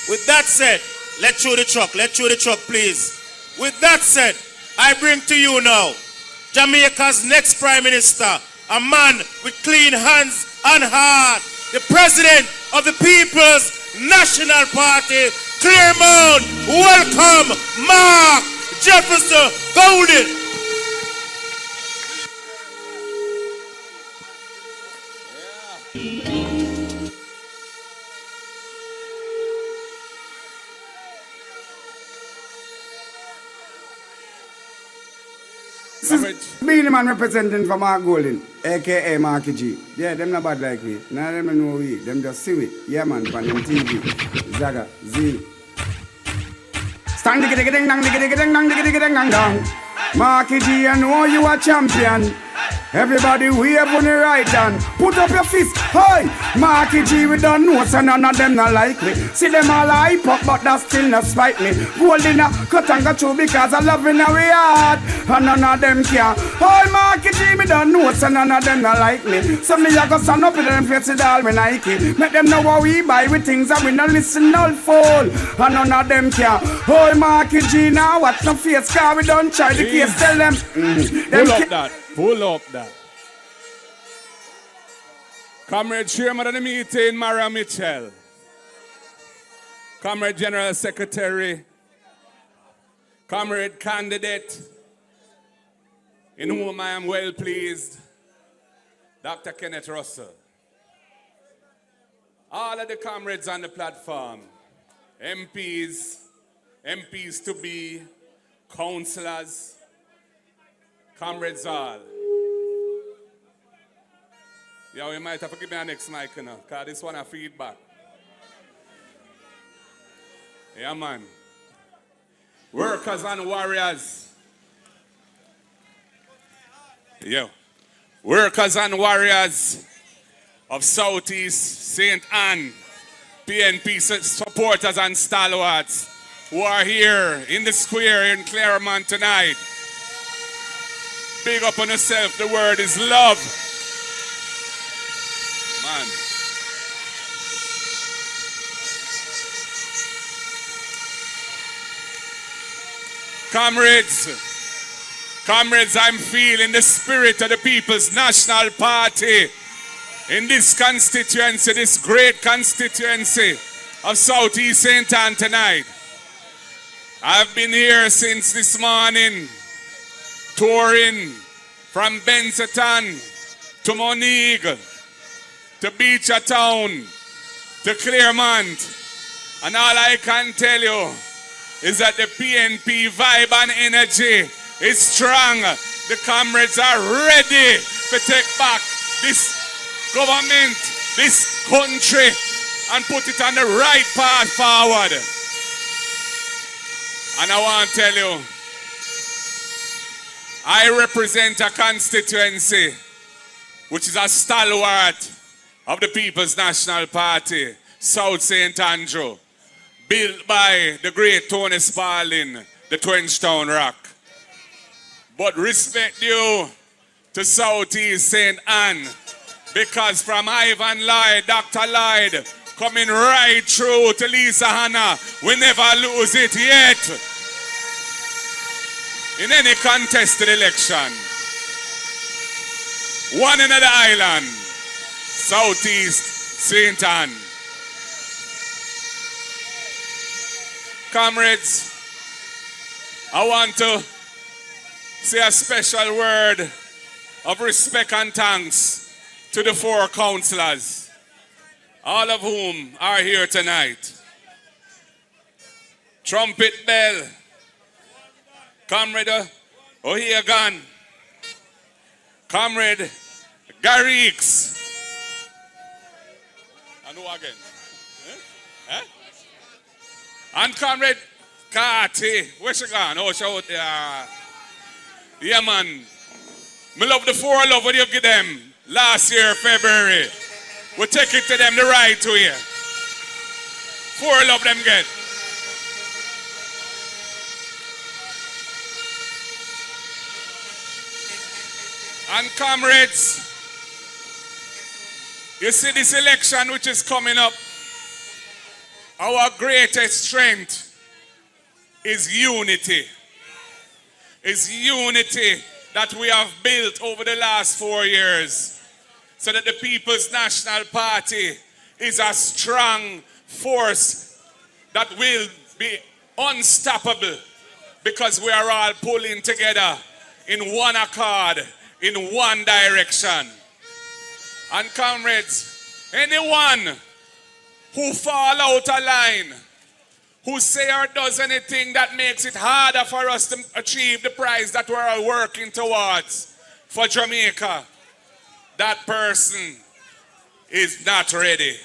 With that said, let's show the truck. Let's show the truck, please. With that said, I bring to you now Jamaica's next Prime Minister, a man with clean hands and heart, the President of the People's National Party, Claremont. Welcome, Mark Jefferson Golden. This is Beenie Man representing for Mark Golden, aka Marky G. Yeah, them not bad like we. None of them know we. Them just see we. Yeah man, on them TV. Zaga, Z. Stand diggy diggy ding dang diggy diggy ding dang diggy diggy ding dang dang. Marky G, I know you are champion. Everybody wave on the right hand. Put up your fist. Hey! Marky G, we don't know, so none of them not like me. See them all hype up, but that still not spite me. Golding a cut and go through because I love in our heart. And none of them care. Hey, Marky G, me don't know, so none of them not like me. So me I go stand up with them face with all me Nike. Make them know what we buy with things that we not listen all fall. And none of them care. Hey, Marky G, now watch no face, car we don't try the case. Tell them. Pull up that. Comrade Chairman of the meeting, Mara Mitchell. Comrade General Secretary. Comrade Candidate, in whom I am well pleased, Dr. Kenneth Russell. All of the comrades on the platform, MPs, MPs to be, councillors, comrades all. Yeah, we might have to give me a next mic, you know, because this one a feedback. Yeah, man. Workers and warriors. Yeah. Workers and warriors of Southeast St. Anne, PNP supporters and stalwarts who are here in the square in Claremont tonight. Big up on yourself. The word is love. Man. Comrades, I'm feeling the spirit of the People's National Party in this constituency, this great constituency of Southeast St. Anne tonight. I've been here since this morning, touring from Bensetton to Monique, to Beachertown, to Claremont. And all I can tell you is that the PNP vibe and energy is strong. The comrades are ready to take back this government, this country, and put it on the right path forward. And I want to tell you, I represent a constituency which is a stalwart of the People's National Party, South St. Andrew, built by the great Tony Spalding, the Twenchtown Rock. But respect due to Southeast St. Anne, because from Ivan Lloyd, Dr. Lloyd, coming right through to Lisa Hanna, we never lose it yet in any contested election. One in the island, Southeast St. Anne. Comrades, I want to say a special word of respect and thanks to the four councillors, all of whom are here tonight. Trumpet Bell, Comrade O'Hagan, Comrade Garrix, and who again? And Comrade Carty, where's she gone? Oh, she out there. Yeah, man. Me love the four love what you give them last year, February. We take it to them the right way. Four love them get. And comrades, you see this election which is coming up, Our greatest strength is unity. It's unity that we have built over the last 4 years, so that the People's National Party is a strong force that will be unstoppable, because we are all pulling together in one accord, in one direction. And comrades, anyone who fall out of line, who say or does anything that makes it harder for us to achieve the prize that we're all working towards for Jamaica, that person is not ready.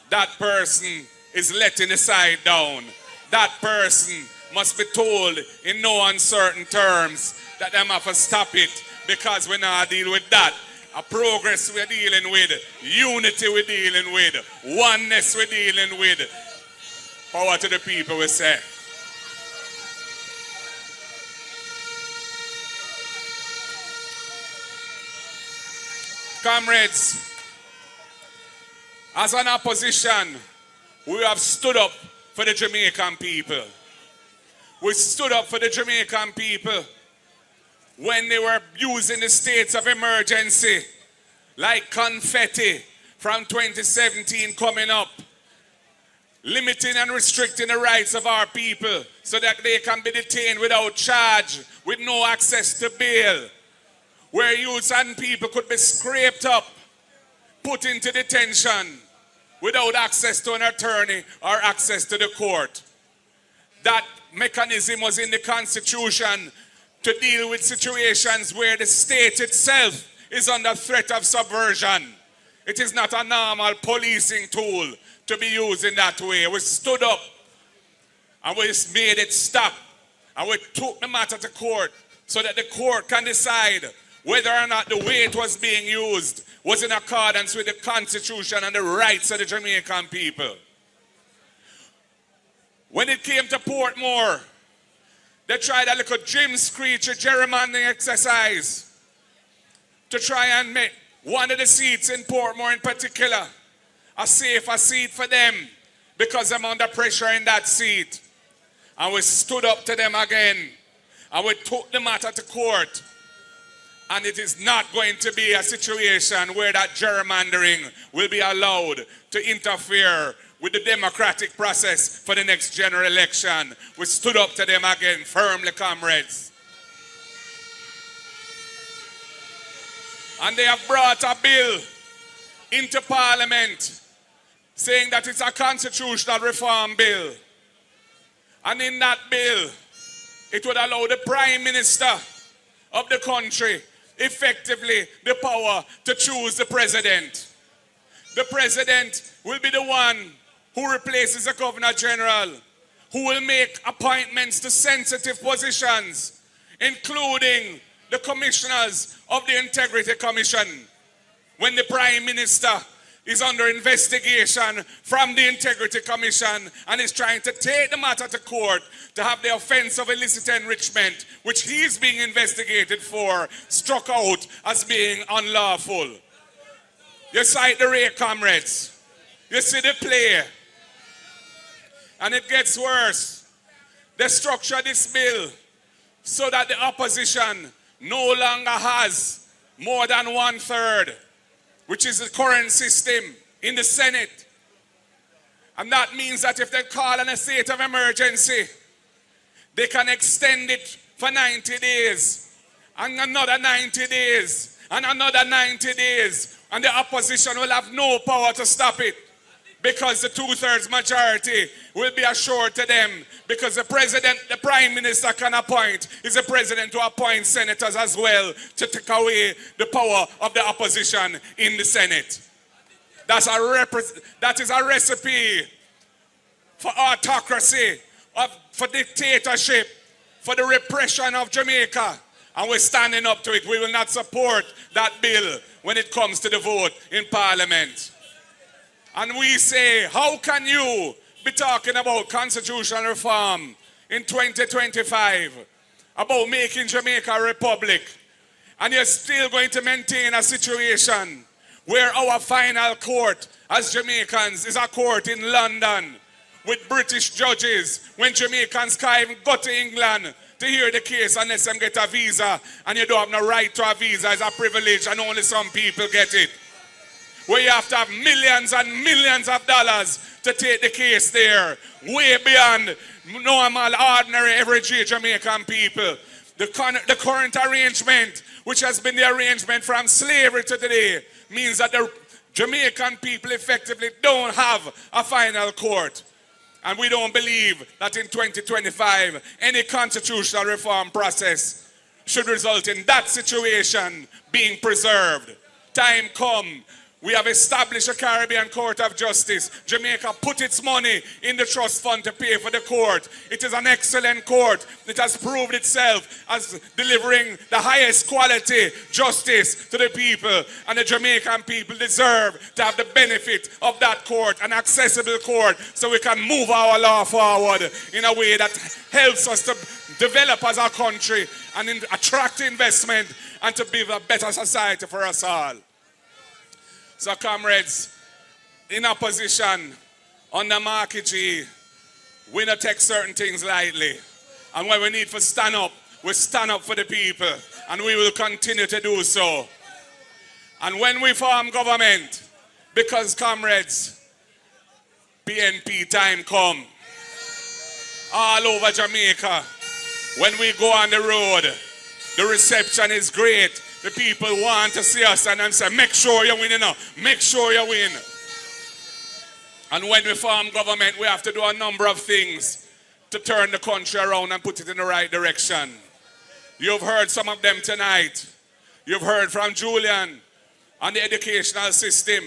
That person is letting the side down. That person must be told in no uncertain terms that they have to stop it, because we're not dealing with that. A progress we're dealing with, unity we're dealing with, oneness we're dealing with. Power to the people, we say. Comrades, as an opposition, we have stood up for the Jamaican people. We stood up for the Jamaican people when they were using the states of emergency like confetti from 2017 coming up, limiting and restricting the rights of our people so that they can be detained without charge, with no access to bail, where youths and people could be scraped up, put into detention without access to an attorney or access to the court. That mechanism was in the Constitution to deal with situations where the state itself is under threat of subversion. It is not a normal policing tool to be used in that way. We stood up and we made it stop, and we took the matter to court so that the court can decide whether or not the way it was being used was in accordance with the Constitution and the rights of the Jamaican people. When it came to Portmore, they tried a little Jim Screech, a gerrymandering exercise, to try and make one of the seats in Portmore in particular a safer seat for them, because I'm under pressure in that seat. And we stood up to them again, and we took the matter to court. And it is not going to be a situation where that gerrymandering will be allowed to interfere with the democratic process for the next general election. We stood up to them again firmly, comrades. And they have brought a bill into Parliament saying that it's a constitutional reform bill. And in that bill, it would allow the Prime Minister of the country effectively the power to choose the president. The president will be the one who replaces the Governor General, who will make appointments to sensitive positions, including the commissioners of the Integrity Commission. When the Prime Minister is under investigation from the Integrity Commission and is trying to take the matter to court to have the offense of illicit enrichment, which he's being investigated for, struck out as being unlawful. You sight the ray, comrades. You see the play. And it gets worse. They structure this bill so that the opposition no longer has more than 1/3, which is the current system in the Senate. And that means that if they call in a state of emergency, they can extend it for 90 days, and another 90 days, and another 90 days, and the opposition will have no power to stop it, because the 2/3 majority will be assured to them, because the president, the prime minister can appoint, is the president to appoint senators as well to take away the power of the opposition in the Senate. That is a recipe for autocracy, for dictatorship, for the repression of Jamaica. And we're standing up to it. We will not support that bill when it comes to the vote in Parliament. And we say, how can you be talking about constitutional reform in 2025, about making Jamaica a republic, and you're still going to maintain a situation where our final court as Jamaicans is a court in London, with British judges when Jamaicans can't even go to England to hear the case unless them get a visa, and you don't have no right to a visa. It's a privilege and only some people get it. Where you have to have millions and millions of dollars to take the case there, way beyond normal, ordinary, everyday Jamaican people. The current arrangement, which has been the arrangement from slavery to today, means that the Jamaican people effectively don't have a final court. And we don't believe that in 2025, any constitutional reform process should result in that situation being preserved. Time come. We have established a Caribbean Court of Justice. Jamaica put its money in the trust fund to pay for the court. It is an excellent court. It has proved itself as delivering the highest quality justice to the people. And the Jamaican people deserve to have the benefit of that court, an accessible court, so we can move our law forward in a way that helps us to develop as a country and attract investment and to build a better society for us all. So comrades, in opposition, under Marky G, we don't take certain things lightly. And when we need to stand up, we stand up for the people. And we will continue to do so. And when we form government, because comrades, PNP time come. All over Jamaica, when we go on the road, the reception is great. The people want to see us and then say, make sure you win, you know. Make sure you win. And when we form government, we have to do a number of things to turn the country around and put it in the right direction. You've heard some of them tonight. You've heard from Julian on the educational system.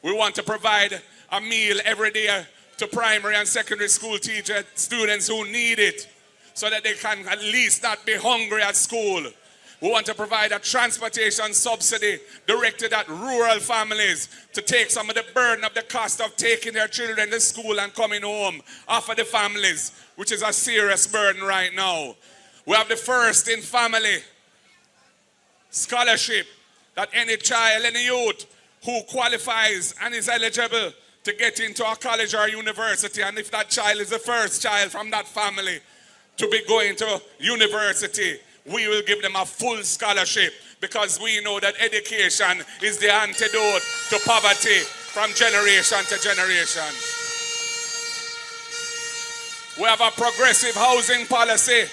We want to provide a meal every day to primary and secondary school teacher students who need it so that they can at least not be hungry at school. We want to provide a transportation subsidy directed at rural families to take some of the burden of the cost of taking their children to school and coming home off of the families, which is a serious burden right now. We have the first in family scholarship that any child, any youth who qualifies and is eligible to get into a college or university, and if that child is the first child from that family to be going to university, we will give them a full scholarship because we know that education is the antidote to poverty from generation to generation. We have a progressive housing policy.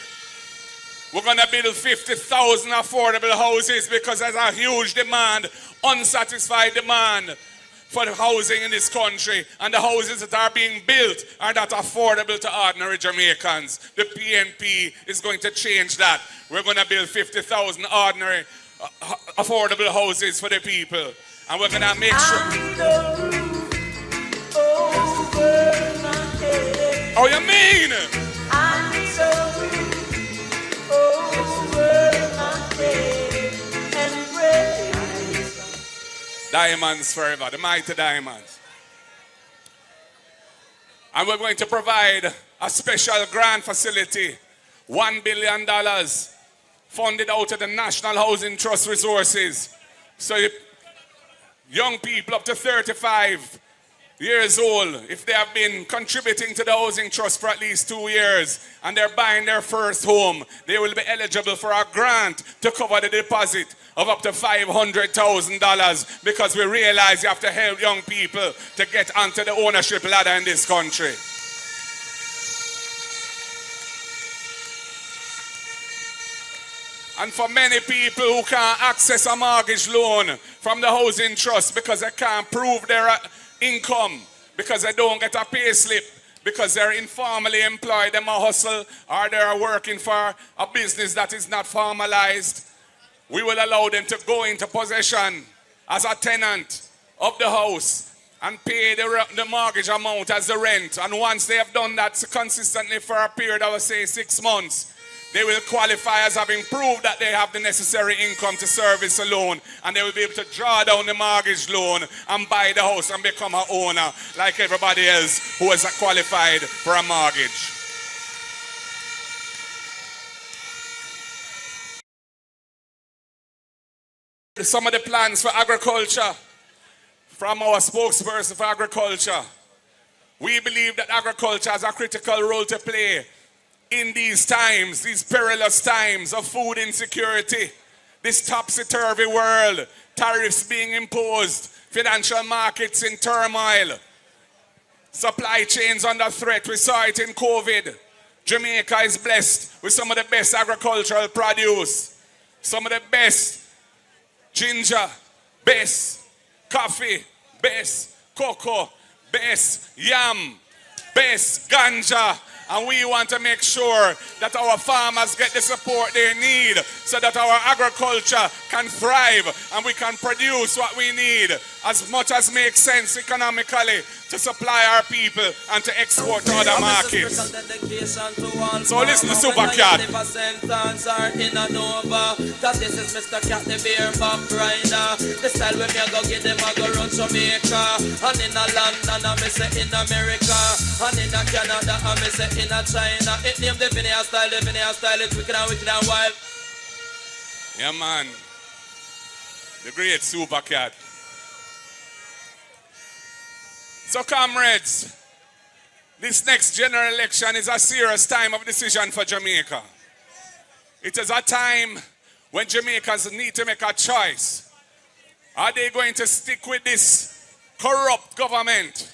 We're going to build 50,000 affordable houses because there's a huge demand, unsatisfied demand for the housing in this country, and the houses that are being built are not affordable to ordinary Jamaicans. The PNP is going to change that. We're going to build 50,000 ordinary affordable houses for the people, and we're going to make sure. Oh, you mean? I'm so over my head and praise. Diamonds forever, the mighty diamonds. And we're going to provide a special grant facility, $1 billion, funded out of the National Housing Trust resources. So young people up to 35 years old, if they have been contributing to the Housing Trust for at least 2 years and they're buying their first home, they will be eligible for a grant to cover the deposit of up to $500,000 because we realize you have to help young people to get onto the ownership ladder in this country. And for many people who can't access a mortgage loan from the Housing Trust because they can't prove their income, because they don't get a pay slip, because they're informally employed, they might hustle, or they're working for a business that is not formalized, we will allow them to go into possession as a tenant of the house and pay the mortgage amount as the rent. And once they have done that consistently for a period of, say, 6 months, they will qualify as having proved that they have the necessary income to service a loan, and they will be able to draw down the mortgage loan and buy the house and become an owner like everybody else who is qualified for a mortgage. Some of the plans for agriculture from our spokesperson for agriculture. We believe that agriculture has a critical role to play in these times, these perilous times of food insecurity, this topsy-turvy world, tariffs being imposed, financial markets in turmoil, supply chains under threat. We saw it in COVID. Jamaica is blessed with some of the best agricultural produce, some of the best ginger, best coffee, best cocoa, best yam, best ganja. And we want to make sure that our farmers get the support they need so that our agriculture can thrive and we can produce what we need as much as makes sense economically to supply our people and to export to other markets. So listen to Super Cat. Cause this is Mr. Cat, the beer back rider. The style when me go get them, I go run Jamaica. And in a London, I me say in America. And in a Canada, I me say in a China. It name the Vinny style, it's wicked and wild. Yeah, man. The great Super Cat. So, comrades, this next general election is a serious time of decision for Jamaica. It is a time when Jamaicans need to make a choice. Are they going to stick with this corrupt government,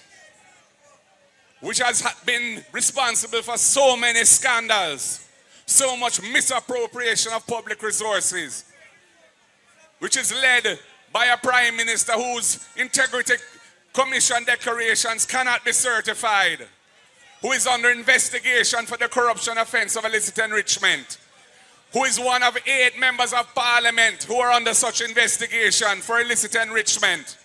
which has been responsible for so many scandals, so much misappropriation of public resources, which is led by a prime minister whose integrity commission declarations cannot be certified, who is under investigation for the corruption offense of illicit enrichment, who is one of 8 members of parliament who are under such investigation for illicit enrichment,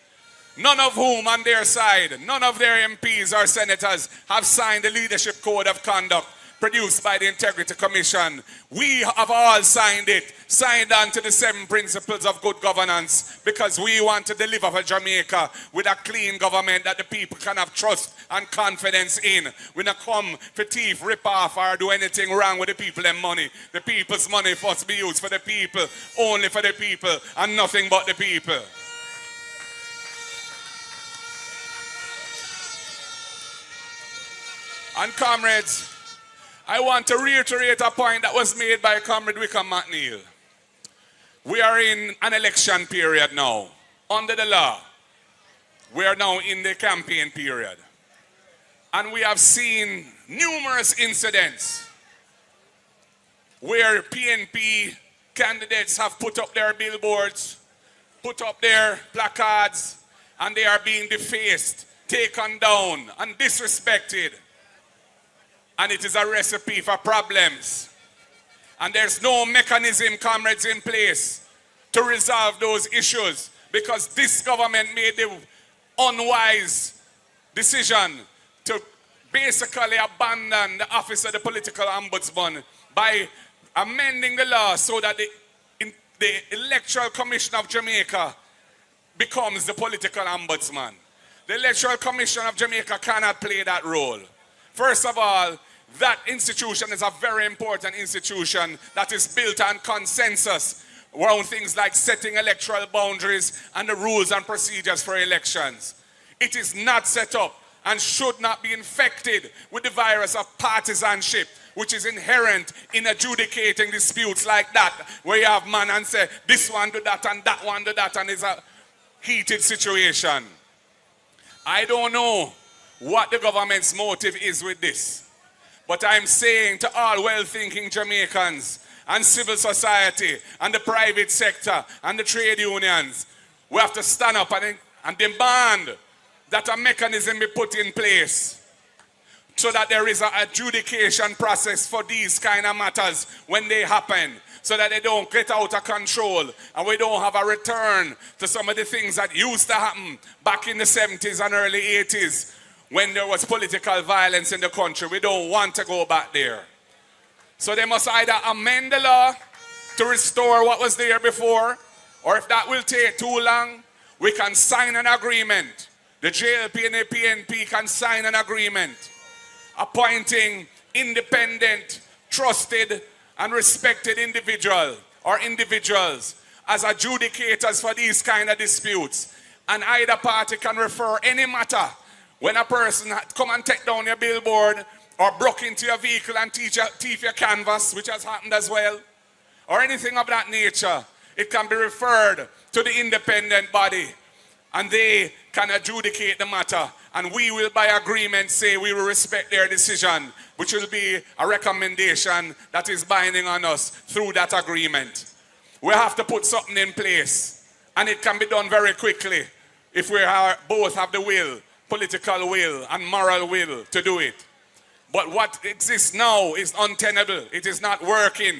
none of whom on their side, none of their MPs or senators have signed the leadership code of conduct produced by the Integrity Commission. We have all signed it, signed on to the 7 principles of good governance, because we want to deliver for Jamaica with a clean government that the people can have trust and confidence in. We not come for thief, rip off, or do anything wrong with the people and money. The people's money must be used for the people, only for the people, and nothing but the people. And comrades, I want to reiterate a point that was made by Comrade Wickham McNeil. We are in an election period now. Under the law, we are now in the campaign period. And we have seen numerous incidents where PNP candidates have put up their billboards, put up their placards, and they are being defaced, taken down, and disrespected. And it is a recipe for problems. And there's no mechanism, comrades, in place to resolve those issues, because this government made the unwise decision to basically abandon the office of the political ombudsman by amending the law so that the Electoral Commission of Jamaica becomes the political ombudsman. The Electoral Commission of Jamaica cannot play that role. First of all, that institution is a very important institution that is built on consensus around things like setting electoral boundaries and the rules and procedures for elections. It is not set up and should not be infected with the virus of partisanship, which is inherent in adjudicating disputes like that, where you have man and say, this one do that and that one do that, and it's a heated situation. I don't know what the government's motive is with this. But I'm saying to all well-thinking Jamaicans and civil society and the private sector and the trade unions, we have to stand up and demand that a mechanism be put in place so that there is an adjudication process for these kind of matters when they happen, so that they don't get out of control and we don't have a return to some of the things that used to happen back in the 70s and early 80s. When there was political violence in the country. We don't want to go back there. So they must either amend the law to restore what was there before, or if that will take too long, we can sign an agreement. The JLP and the PNP can sign an agreement appointing independent, trusted, and respected individuals as adjudicators for these kind of disputes. And either party can refer any matter When a person come and take down your billboard or broke into your vehicle and thief your canvas, which has happened as well, or anything of that nature, it can be referred to the independent body and they can adjudicate the matter, and we will by agreement say we will respect their decision, which will be a recommendation that is binding on us through that agreement. We have to put something in place, and it can be done very quickly if we both have the will, political will and moral will to do it. But what exists now is untenable. It is not working,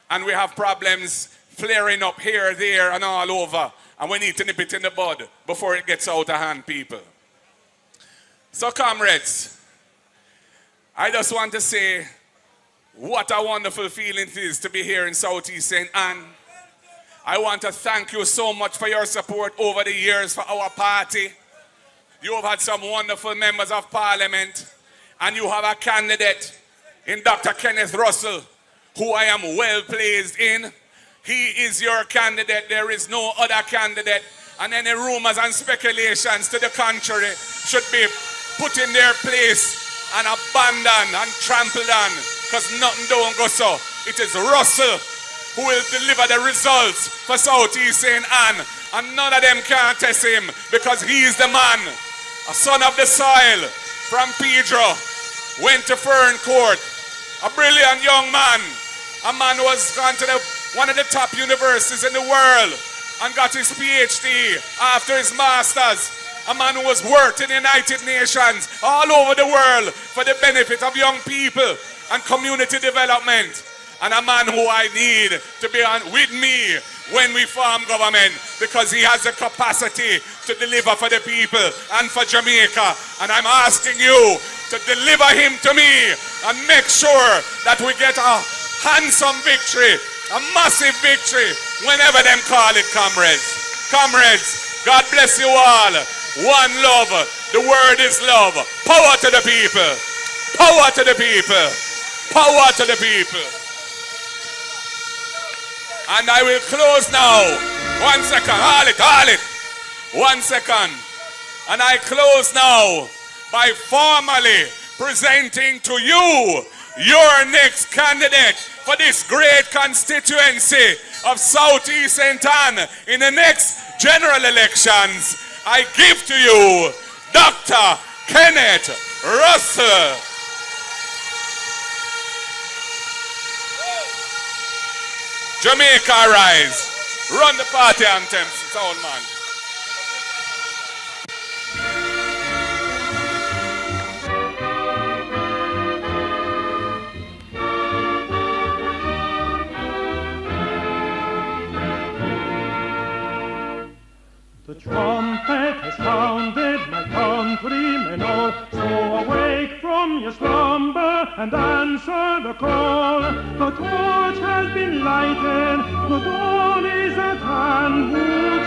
and we have problems flaring up here, there, and all over. And we need to nip it in the bud before it gets out of hand, people. So, comrades, I just want to say what a wonderful feeling it is to be here in Southeast St. Anne. I want to thank you so much for your support over the years for our party. You have had some wonderful members of parliament, and you have a candidate in Dr. Kenneth Russell, who I am well pleased in. He is your candidate. There is no other candidate. And any rumors and speculations to the contrary should be put in their place and abandoned and trampled on, because nothing don't go so. It is Russell who will deliver the results for Southeast St. Anne, and none of them can test him, because he is the man, a son of the soil from Pedro, went to Fern Court, a brilliant young man, a man who has gone to one of the top universities in the world and got his PhD after his master's. A man who has worked in the United Nations all over the world for the benefit of young people and community development. And a man who I need to be on with me when we form government, because he has the capacity to deliver for the people and for Jamaica. And I'm asking you to deliver him to me and make sure that we get a handsome victory, a massive victory, whenever them call it, comrades. Comrades, God bless you all. One love. The word is love. Power to the people. Power to the people. Power to the people. And I will close now. 1 second. Hold it. 1 second. And I close now by formally presenting to you your next candidate for this great constituency of Southeast St. Anne in the next general elections. I give to you Dr. Kenneth Russell. Jamaica rise. Run the party anthem, sound man. The trumpet has sounded, my countrymen all, so awake from your slumber and answer the call. The torch has been lighted, the dawn is at hand.